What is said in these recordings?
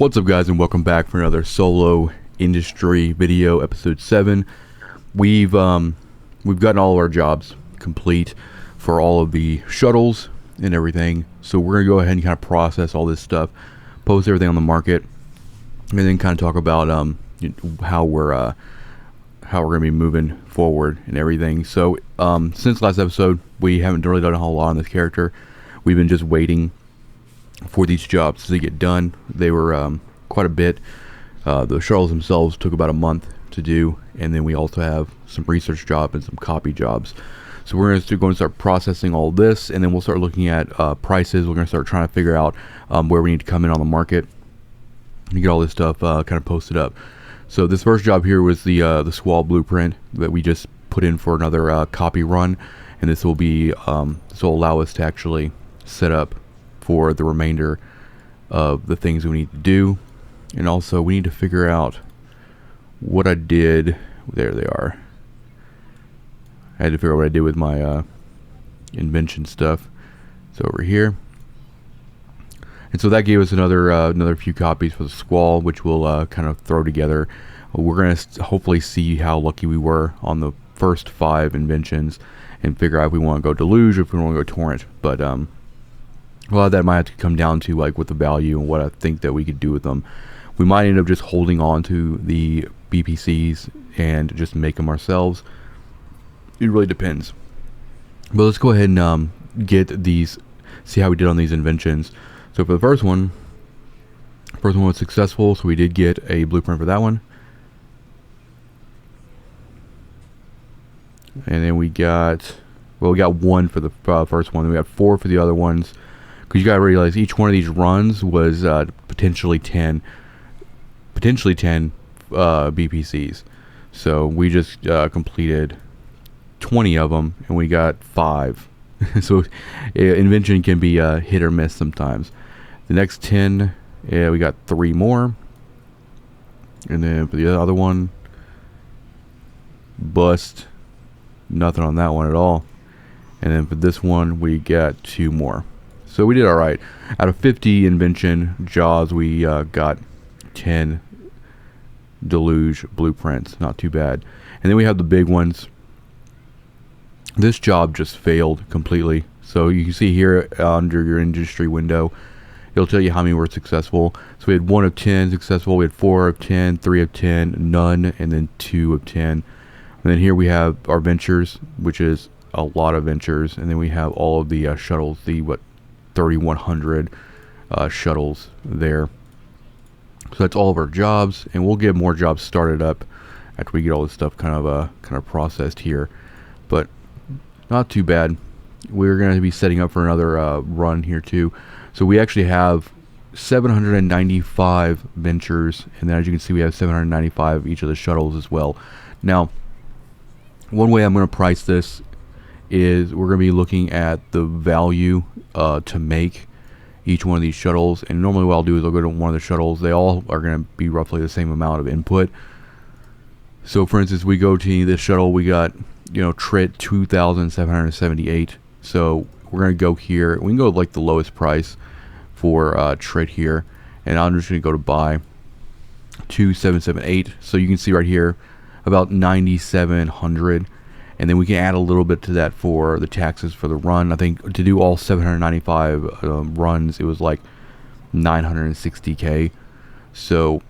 What's up, guys, and welcome back for another solo industry video, episode 7. We've gotten all of our jobs complete for all of the shuttles and everything, so we're gonna go ahead and kind of process all this stuff, post everything on the market, and then kind of talk about how we're gonna be moving forward and everything. So since last episode, we haven't really done a whole lot on this character. We've been just waiting for these jobs to get done. They were quite a bit. The shuttles themselves took about a month to do, and then we also have some research jobs and some copy jobs. So we're going to start processing all this, and then we'll start looking at prices. We're going to start trying to figure out where we need to come in on the market and get all this stuff kind of posted up. So this first job here was the Squall blueprint that we just put in for another copy run, and this will allow us to actually set up for the remainder of the things we need to do. And also we need to figure out what I did. There they are. I had to figure out what I did with my invention stuff. So over here, and so that gave us another few copies for the Squall, which we'll kind of throw together. We're gonna hopefully see how lucky we were on the first 5 inventions and figure out if we want to go Deluge or if we want to go Torrent. But a lot of that might have to come down to like with the value and what I think that we could do with them. We might end up just holding on to the BPCs and just make them ourselves. It really depends. But let's go ahead and get these, see how we did on these inventions. So for the first one was successful, so we did get a blueprint for that one. And then we got one for the first one, and we got 4 for the other ones. Because you gotta realize each one of these runs was potentially 10 BPCs. So we just completed 20 of them, and we got 5. So invention can be hit or miss sometimes. The next 10, we got 3 more, and then for the other one, bust, nothing on that one at all. And then for this one, we got 2 more. So we did alright. Out of 50 invention jobs, we got 10 Deluge blueprints. Not too bad. And then we have the big ones. This job just failed completely. So you can see here under your industry window, it'll tell you how many were successful. So we had 1 of 10 successful, we had 4 of 10, 3 of 10, none, and then 2 of 10. And then here we have our ventures, which is a lot of ventures. And then we have all of the shuttles, the 3,100 shuttles there. So that's all of our jobs, and we'll get more jobs started up after we get all this stuff kind of processed here. But not too bad. We're going to be setting up for another run here too. So we actually have 795 ventures, and then as you can see, we have 795 each of the shuttles as well. Now, one way I'm going to price this is we're going to be looking at the value to make each one of these shuttles, and normally what I'll do is I'll go to one of the shuttles. They all are going to be roughly the same amount of input. So for instance, we go to this shuttle, we got TRIT 2,778. So we're going to go here, we can go like the lowest price for TRIT here, and I'm just going to go to buy 2,778. So you can see right here about 9,700. And then we can add a little bit to that for the taxes for the run. I think to do all 795 runs, it was like 960K. So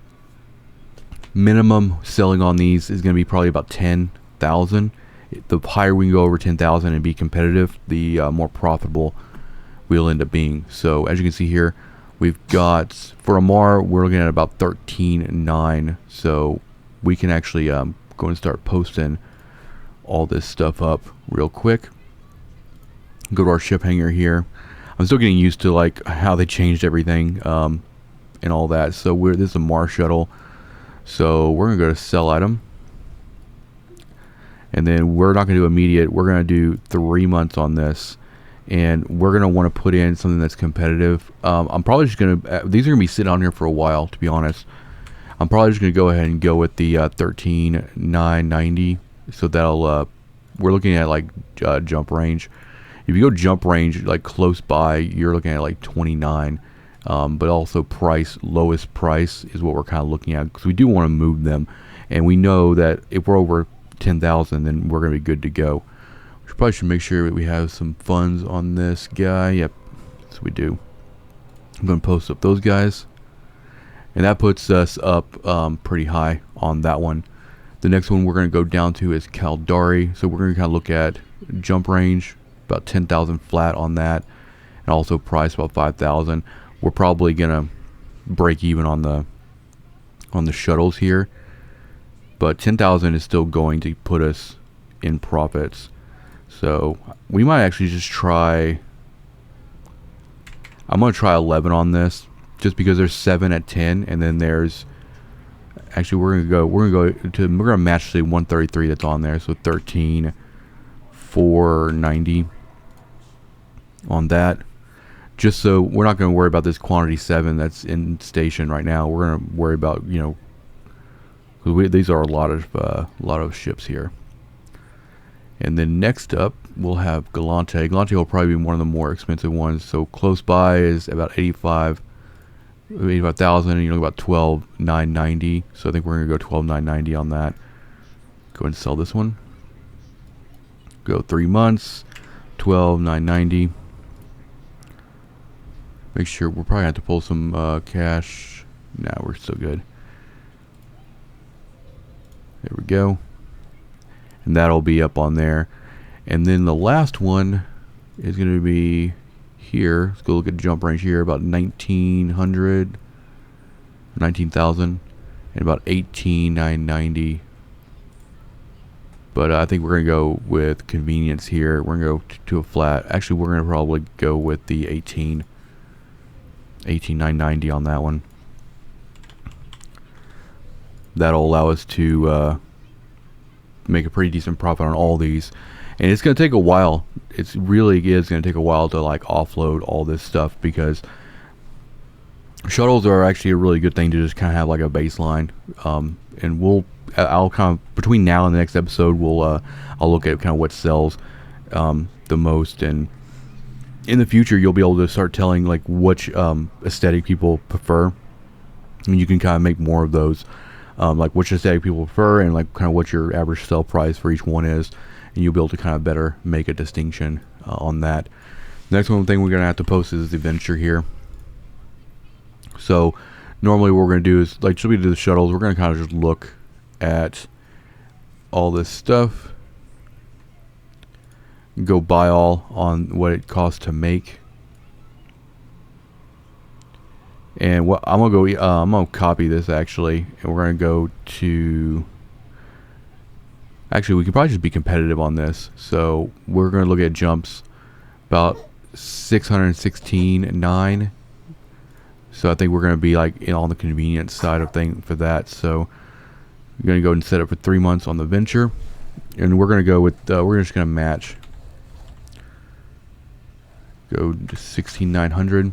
minimum selling on these is going to be probably about 10,000. The higher we can go over 10,000 and be competitive, the more profitable we'll end up being. So as you can see here, we've got, for Amar, we're looking at about 13.9. So we can actually go and start posting all this stuff up real quick. Go to our ship hangar here. I'm still getting used to like how they changed everything and all that. So this is a Mars shuttle. So we're gonna go to sell item, and then we're not gonna do immediate. We're gonna do 3 months on this, and we're gonna want to put in something that's competitive. I'm probably just gonna these are gonna be sitting on here for a while, to be honest. I'm probably just gonna go ahead and go with the 13,990. So that'll we're looking at like jump range. If you go jump range like close by, you're looking at like 29. but also lowest price is what we're kind of looking at, because we do want to move them, and we know that if we're over 10,000, then we're going to be good to go. We probably should make sure that we have some funds on this guy. Yep, so we do. I'm going to post up those guys, and that puts us up pretty high on that one. The next one we're going to go down to is Caldari. So we're going to kind of look at jump range, about 10,000 flat on that, and also price about 5,000. We're probably going to break even on the shuttles here, but 10,000 is still going to put us in profits. So we might actually just try. I'm going to try 11 on this, just because there's 7 at 10, and then there's actually we're gonna match the 133 that's on there, so 13,490 on that. Just so we're not going to worry about this quantity 7 that's in station right now. We're going to worry about, you know, because these are a lot of ships here. And then next up we'll have Galante. Galante will probably be one of the more expensive ones. So close by is about 85,000, and you know, about 12,990. So I think we're gonna go 12,990 on that. Go ahead and sell this one. Go 3 months, 12,990. Make sure we'll probably have to pull some cash. Nah, we're still good. There we go. And that'll be up on there. And then the last one is going to be here. Let's go look at jump range here. About 19,000, and about 18,990. But I think we're going to go with convenience here. We're going to go to a flat. Actually, we're going to probably go with the 18,990 on that one. That'll allow us to make a pretty decent profit on all these, and it's going to take a while. It really is going to take a while to like offload all this stuff, because shuttles are actually a really good thing to just kind of have like a baseline. And I'll kind of, between now and the next episode, I'll look at kind of what sells the most, and in the future you'll be able to start telling like which aesthetic people prefer, and you can kind of make more of those. Like which aesthetic people prefer, and like kind of what your average sell price for each one is, and you'll be able to kind of better make a distinction on that. Next one thing we're going to have to post is the venture here. So normally what we're going to do is, like, should we do the shuttles, we're going to kind of just look at all this stuff, go buy all on what it costs to make. And what I'm gonna copy this actually, and we're gonna go to. Actually, we could probably just be competitive on this. So we're gonna look at jumps, about 616.9. So I think we're gonna be like on the convenience side of thing for that. So we're gonna go and set up for 3 months on the venture, and we're gonna go with we're just gonna match. Go to 16,900.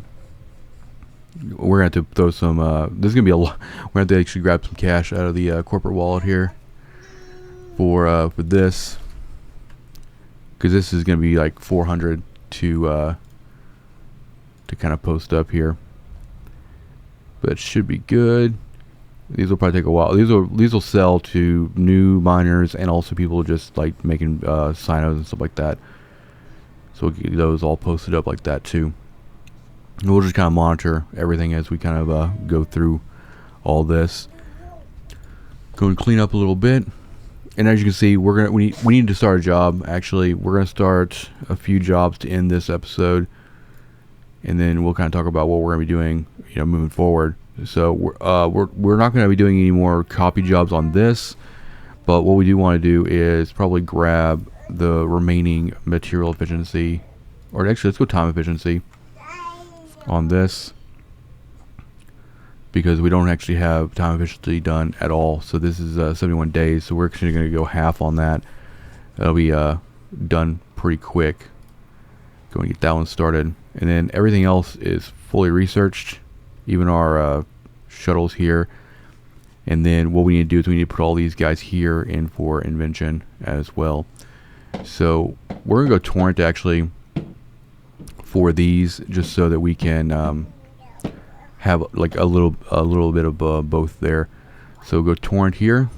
We're going to have to throw some, this is going to be a lot. We're going to have to actually grab some cash out of the corporate wallet here for this, because this is going to be like 400 to kind of post up here. But it should be good. These will probably take a while. These will sell to new miners and also people just like making sinos and stuff like that. So we'll get those all posted up like that too. And we'll just kind of monitor everything as we kind of go through all this. Go and clean up a little bit. And as you can see, we need to start a job. Actually, we're gonna start a few jobs to end this episode, and then we'll kind of talk about what we're gonna be doing, you know, moving forward. So we're not gonna be doing any more copy jobs on this, but what we do want to do is probably grab the remaining material efficiency, or actually let's go time efficiency on this, because we don't actually have time efficiency done at all. So this is 71 days, so we're actually going to go half on that. That'll be done pretty quick. Go and get that one started, and then everything else is fully researched, even our shuttles here. And then what we need to do is we need to put all these guys here in for invention as well. So we're going to go torrent actually for these, just so that we can have like a little bit of both there. So go torrent here,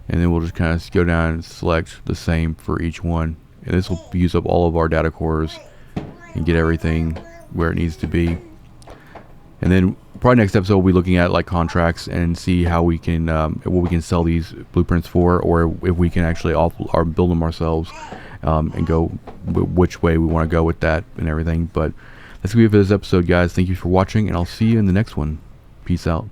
and then we'll just kind of go down and select the same for each one, and this will use up all of our data cores and get everything where it needs to be. And then probably next episode we'll be looking at like contracts and see how we can what we can sell these blueprints for, or if we can actually build them ourselves, and go which way we want to go with that and everything. But that's gonna be it for this episode, guys. Thank you for watching, and I'll see you in the next one. Peace out.